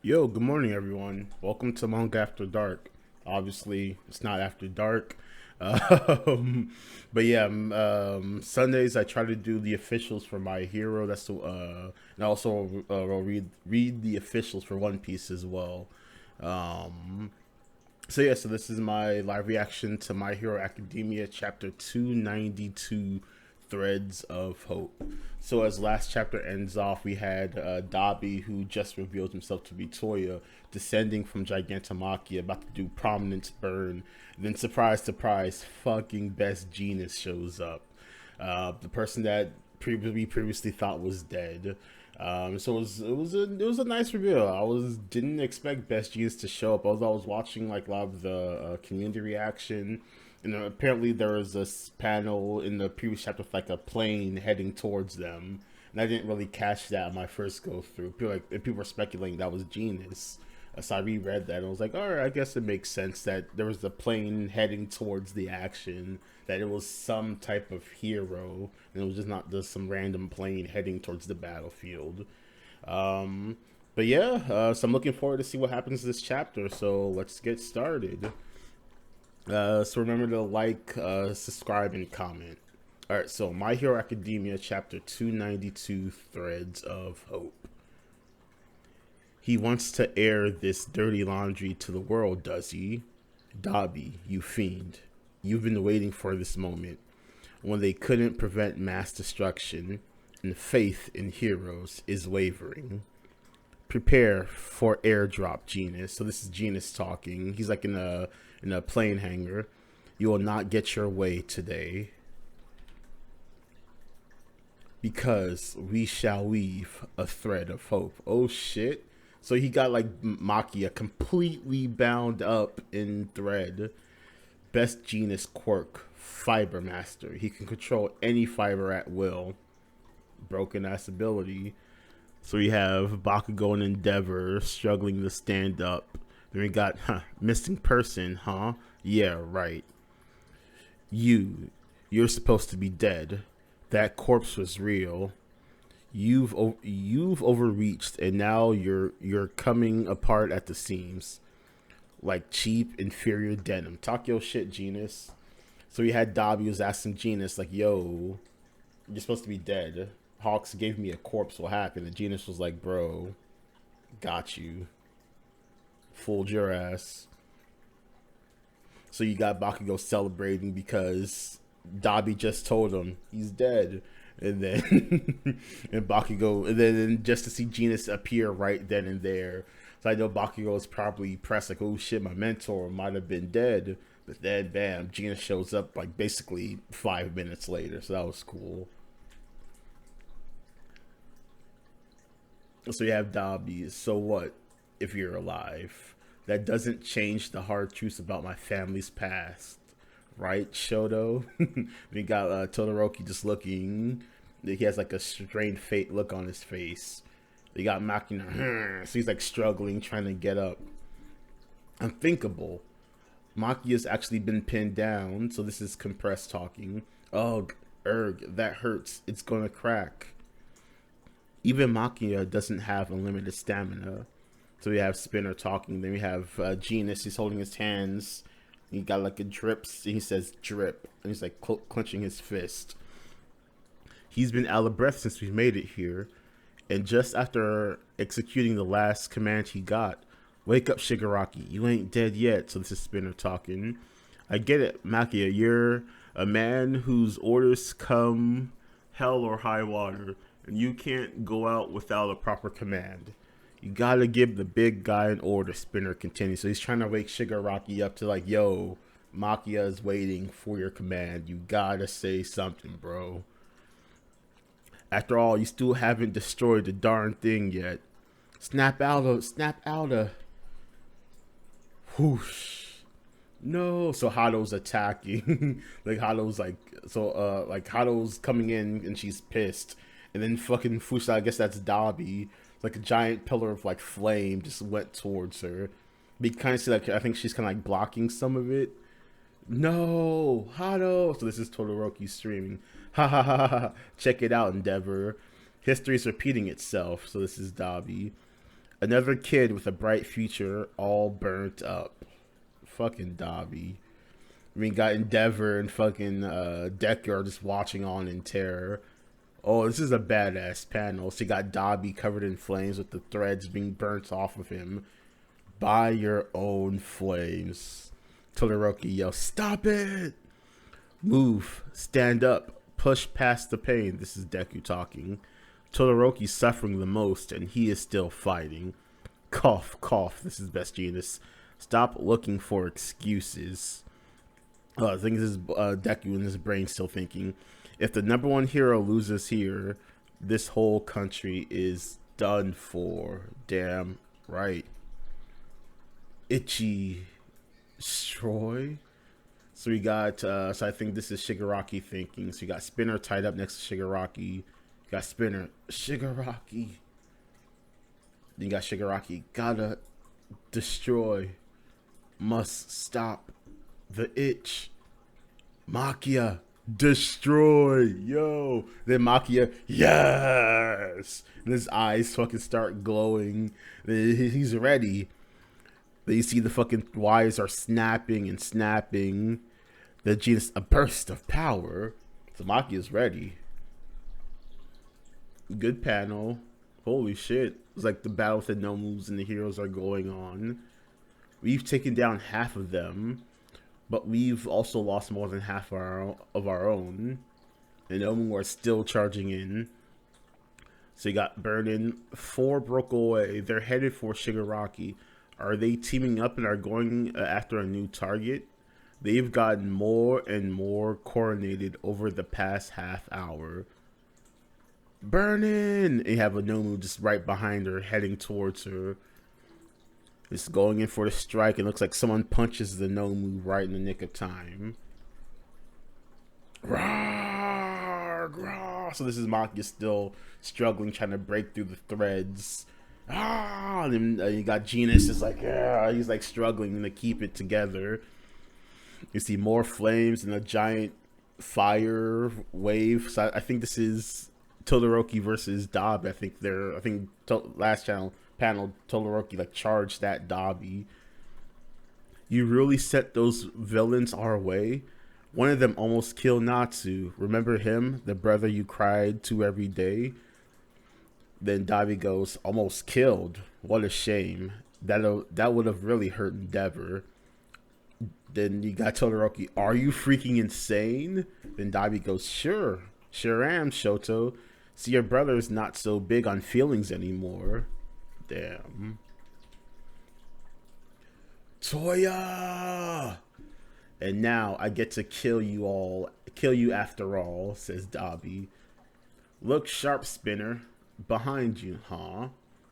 Yo, good morning, everyone. Welcome to Manga After Dark. Obviously, it's not after dark. Um, but yeah, Sundays I try to do the officials for My Hero. And I also will read the officials for One Piece as well. Um, so this is my live reaction to My Hero Academia chapter 292, Threads of Hope. So as last chapter ends off, we had Dabi, who just revealed himself to be Toya, descending from Gigantomachia, about to do Prominence Burn. Then surprise, surprise, fucking Best Genius shows up. The person that we previously thought was dead. So it was a nice reveal. I was didn't expect Best Jeans to show up. Although I was watching like a lot of the community reaction, and apparently there was this panel in the previous chapter with like a plane heading towards them, and I didn't really catch that on my first go through. People were speculating that was Genius. So I reread that and I was like, all right, I guess it makes sense that there was a plane heading towards the action, that it was some type of hero, and it was just not some random plane heading towards the battlefield. Um, but yeah, so I'm looking forward to see what happens this chapter. So let's get started. So remember to like, subscribe, and comment. All right, so My Hero Academia, chapter 292, Threads of Hope. He wants to air this dirty laundry to the world, does he? Dobby, you fiend. You've been waiting for this moment when they couldn't prevent mass destruction and faith in heroes is wavering. Prepare for airdrop, Genus. So this is Genus talking. He's like in a plane hangar. You will not get your way today because we shall weave a thread of hope. Oh shit. So he got like Makia completely bound up in thread. Best Genus quirk, Fiber Master. He can control any fiber at will. Broken ass ability. So we have Bakugo and Endeavor struggling to stand up. Then we got missing person, huh? Yeah, right. You, you're supposed to be dead. That corpse was real. You've overreached, and now you're coming apart at the seams like cheap inferior denim. Talk your shit, Genus. So we had Dobby was asking Genus like, "Yo, you're supposed to be dead. Hawks gave me a corpse. What happened?" And Genus was like, "Bro, got you. Fooled your ass." So you got Bakugo celebrating because Dobby just told him he's dead. And then and Bakugo, and then just to see Genus appear right then and there. So I know Bakugo is probably pressed like, oh shit, my mentor might have been dead. But then bam, Genus shows up like basically 5 minutes later. So that was cool. So you have Dobby. So what if you're alive? That doesn't change the hard truths about my family's past. Right, Shoto? We got Todoroki just looking. He has like a strained fate look on his face. We got Makina. So he's like struggling, trying to get up. Unthinkable. Makia's actually been pinned down, so this is compressed talking. Oh, erg, that hurts. It's gonna crack. Even Makia doesn't have unlimited stamina. So we have Spinner talking. Then we have Genus. He's holding his hands. He got like a drips. He says drip, and he's like clenching his fist. He's been out of breath since we made it here, and just after executing the last command he got, wake up, Shigaraki. You ain't dead yet. So this is Spinner talking. I get it, Makia. You're a man whose orders come hell or high water, and you can't go out without a proper command. You gotta give the big guy an order, Spinner continues. So he's trying to wake Shigaraki up to like, yo, Makia is waiting for your command. You gotta say something, bro. After all, you still haven't destroyed the darn thing yet. Snap out of. Whoosh. No, so Hado's attacking. Like Hado's like Hado's coming in and she's pissed. And then fucking Fushida, I guess that's Dobby. Like a giant pillar of like flame just went towards her. We kind of see like I think she's kind of like blocking some of it. No, Hado. So this is Todoroki streaming. Ha ha ha ha. Check it out, Endeavor. History is repeating itself. So this is Dobby. Another kid with a bright future, all burnt up. Fucking Dobby. I mean, got Endeavor and fucking Decker are just watching on in terror. Oh, this is a badass panel. So you got Dobby covered in flames with the threads being burnt off of him by your own flames. Todoroki yells, "Stop it! Move, stand up, push past the pain." This is Deku talking. Todoroki's suffering the most, and he is still fighting. Cough, cough. This is Best Jeanist. Stop looking for excuses. I think this is Deku in his brain still thinking, if the number one hero loses here, this whole country is done for. Damn right. Ichi destroy. So we got, so I think this is Shigaraki thinking. So you got Spinner tied up next to Shigaraki. You got Spinner, Shigaraki. Then you got Shigaraki, gotta destroy. Must stop the itch. Makia, destroy. Yo. Then Makia, yes. And his eyes fucking start glowing. He's ready. Then you see the fucking wires are snapping and snapping. The genius, a burst of power. So Makia's ready. Good panel. Holy shit. It's like the battle with the Nomus and the heroes are going on. We've taken down half of them, but we've also lost more than half of our own. The Nomu are still charging in. So you got Burnin. 4 broke away. They're headed for Shigaraki. Are they teaming up and are going after a new target? They've gotten more and more coordinated over the past half hour. Burnin! You have a Nomu just right behind her, heading towards her. It's going in for the strike. It looks like someone punches the Nomu right in the nick of time. Rawr, rawr. So this is Makia still struggling, trying to break through the threads. And then you got Genis is like, yeah, he's like struggling to keep it together. You see more flames and a giant fire wave. So I think this is Todoroki versus Dobby. I think last panel Todoroki like charged that Dobby. You really set those villains our way. One of them almost killed Natsu. Remember him, the brother you cried to every day? Then Dobby goes, almost killed. What a shame. That would have really hurt Endeavor. Then you got Todoroki, are you freaking insane? Then Dobby goes, sure am, Shoto. See, your brother's not so big on feelings anymore. Damn. Toya! And now I get to kill you after all, says Dobby. Look sharp, Spinner. Behind you, huh?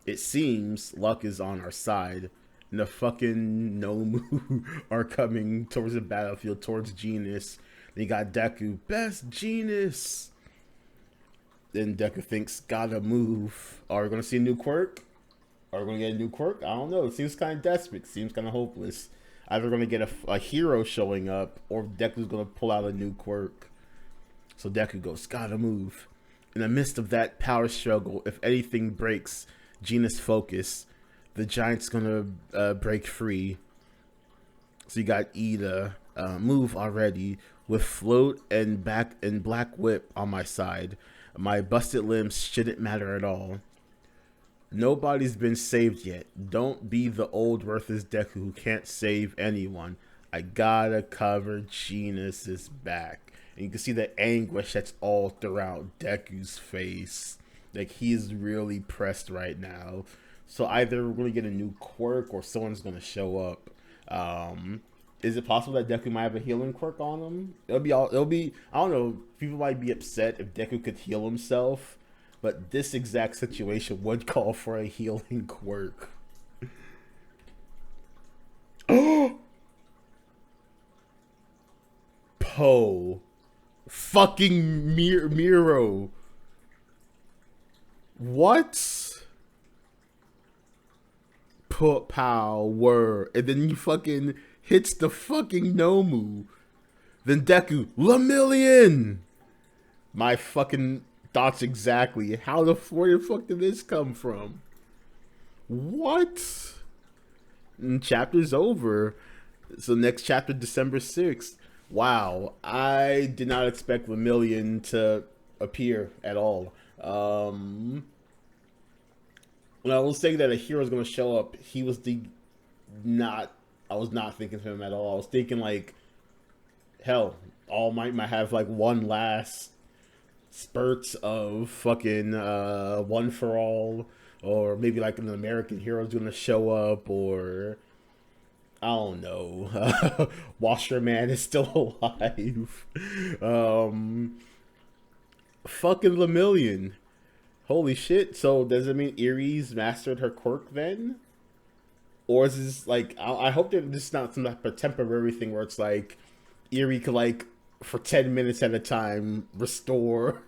It seems luck is on our side. And the fucking Nomu are coming towards the battlefield, towards Genis. Then you got Deku, best Genis. Then Deku thinks, gotta move. Are we gonna see a new quirk? Are we gonna get a new quirk? I don't know. It seems kind of desperate. Seems kind of hopeless. Either gonna get a hero showing up, or Deku's gonna pull out a new quirk. So Deku goes, gotta move. In the midst of that power struggle, if anything breaks Genis' focus, the giant's gonna break free. So you got Ida, move already, with float and black whip on my side. My busted limbs shouldn't matter at all. Nobody's been saved yet. Don't be the old worthless Deku who can't save anyone. I gotta cover Genis' back. And you can see the anguish that's all throughout Deku's face. Like, he's really pressed right now. So either we're going to get a new quirk or someone's going to show up. Is it possible that Deku might have a healing quirk on him? It'll be, I don't know, people might be upset if Deku could heal himself. But this exact situation would call for a healing quirk. Po. Fucking Miro. What? Put power. And then he fucking hits the fucking Nomu. Then Deku, Lemillion. My fucking thoughts exactly. Where the fuck did this come from? What? And chapter's over. So next chapter, December 6th. Wow, I did not expect Lemillion to appear at all. When I was saying that a hero is going to show up, he was the not. I was not thinking of him at all. I was thinking like, hell, All Might might have like one last spurts of fucking One for All, or maybe like an American hero's gonna show up, or I don't know. Washerman is still alive. Um, fucking Lemillion. Holy shit! So does it mean Erie's mastered her quirk then? Or is this like I hope that this is not some type of temporary thing where it's like Erie could like for 10 minutes at a time restore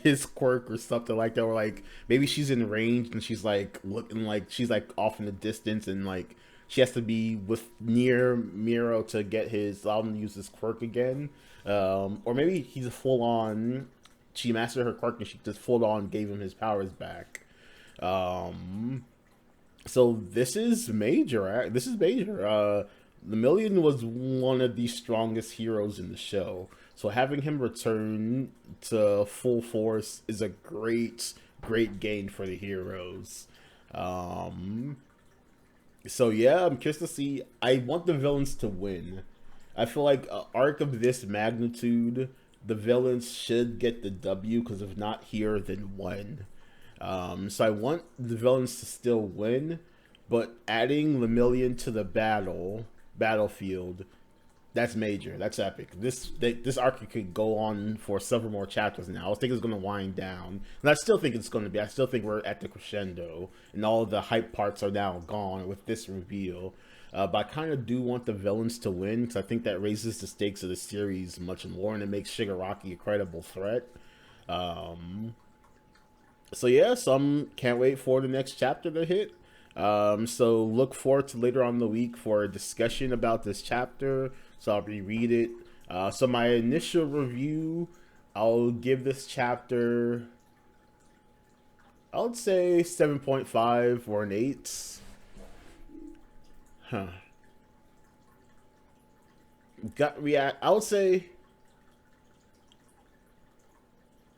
his quirk or something like that, or like maybe she's in range and she's like looking like she's like off in the distance and like she has to be with near Miro to get his allow him to use his quirk again. Or maybe he's a full on she mastered her quirk and she just full on gave him his powers back. Um so this is major. This is major. Lemillion was one of the strongest heroes in the show. So having him return to full force is a great gain for the heroes. Um, so yeah, I'm curious to see. I want the villains to win. I feel like an arc of this magnitude, the villains should get the W because if not here, then when. So I want the villains to still win, but adding Lemillion to the battlefield, that's major. That's epic. This arc could go on for several more chapters now. I was thinking it's going to wind down, and I still think it's going to be. I still think we're at the crescendo, and all of the hype parts are now gone with this reveal. But I kind of do want the villains to win because I think that raises the stakes of the series much more, and it makes Shigaraki a credible threat. Um, so yeah, some can't wait for the next chapter to hit. So look forward to later on in the week for a discussion about this chapter. So I'll reread it. So my initial review, I'll give this chapter, I would say 7.5 or an 8. Huh. Gut react. I would say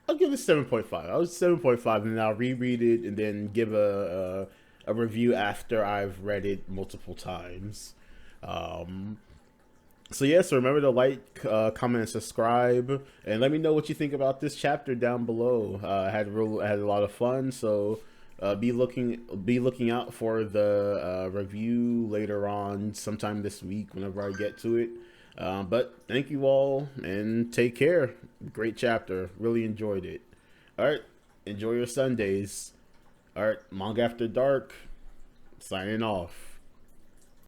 I'll give it 7.5. I was 7.5, and then I'll reread it and then give a review after I've read it multiple times. Um, so yeah, so remember to like, comment, and subscribe, and let me know what you think about this chapter down below. I had a lot of fun, so be looking out for the review later on, sometime this week, whenever I get to it. But thank you all, and take care. Great chapter, really enjoyed it. All right, enjoy your Sundays. All right, Manga After Dark, signing off.